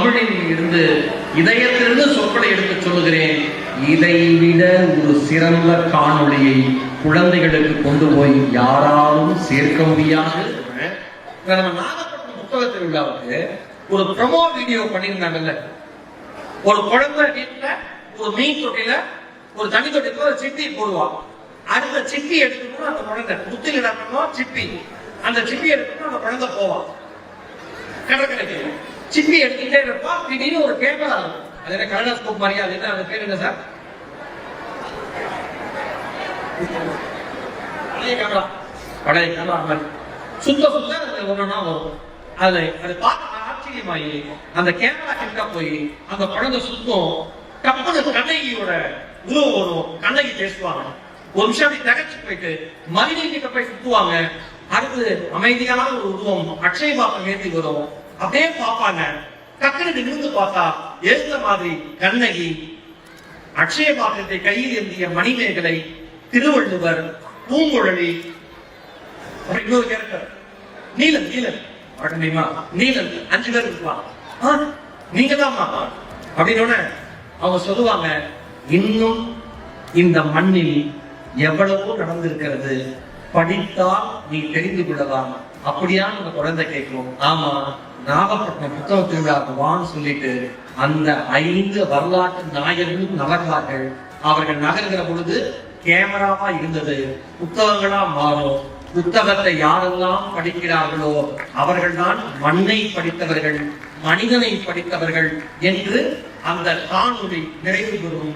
தமிழில் இருந்து இதயத்திலிருந்து சொற்களை எடுத்து சொல்லுகிறேன். இதைவிட ஒரு சிறந்த காணொளியை குழந்தைகளுக்கு கொண்டு போய் யாராலும் சேர்க்க முடியாது. நம்ம நாகப்பட்டினம் புத்தக திருவிழாவுக்கு ஒரு ப்ரமோ வீடியோ பண்ணியிருந்தாங்கல்ல. ஒரு குழந்தை வீட்டுல ஒரு மீன் தொட்டில ஒரு தண்ணி தொட்டில ஒரு சிப்பி போடுவான். அடுத்த சிப்பி எடுத்துக்கணும் அந்த குழந்தை முத்தில் இடக்கணும் சிப்பி. அந்த சிப்பி எடுத்துக்கணும் அந்த குழந்தை போவான் கடற்கரைக்கு. சிப்பி எடுத்துக்கிட்டே இருப்பா. திடீர்னு ஒரு கேமரா இருக்கும். அது என்ன கலடாஸ்கோப் மாதிரியா? அது என்ன, அந்த பேர் என்ன சார்? பழைய கேமரா. பழைய கேமரா மாதிரி சுத்த சுத்த ஒவ்வொன்னா வரும். அது பார்க்க ஆச்சரியமாயி அந்த கேமரா கிட்ட போய் அந்த குழந்தை சுத்தம். கப்பல் கண்ணகியோட உருவம் வரும். கண்ணகி பேசுவாங்க. ஒரு நிமிஷம் அப்படி தகச்சு போயிட்டு மறுபடியும் கிட்ட போய் சுத்துவாங்க. அடுத்து அமைதியான ஒரு உருவம் அக்ஷய பாத்திரம் ஏற்றி வரும். அப்படியே பார்ப்பாங்க. டக்குனு நிமிர்ந்து பார்த்தா எழுந்த மாதிரி கண்ணகி அக்ஷய பாத்திரத்தை கையில் ஏந்திய மணிமேகலை, திருவள்ளுவர், பூங்குழலி, இன்னொரு கேரக்டர் நீலன். நீலன் 5 பேர் இருப்பாங்க. நீங்க தான் அப்படின்னு அவங்க சொல்லுவாங்க, இன்னும் இந்த மண்ணில் எவ்வளவோ நடந்திருக்கிறது, படித்தால் நீ தெரிந்து கொள்ளலாம். அப்படியா அந்த குழந்தை கேட்கும். ஆமா, நாகப்பட்டினம் புத்தக திருவிழாவுக்கு வான்னு சொல்லிட்டு அந்த 5 வரலாற்று நாயகர்களும் நகர்வார்கள். அவர்கள் நகர்கிற பொழுது கேமராவா இருந்தது புத்தகங்களா மாறும். புத்தகத்தை யாரெல்லாம் படிக்கிறார்களோ அவர்கள்தான் மண்ணை படித்தவர்கள், மனிதனை படித்தவர்கள் என்று அந்த காணொளி நிறைவு பெறும்.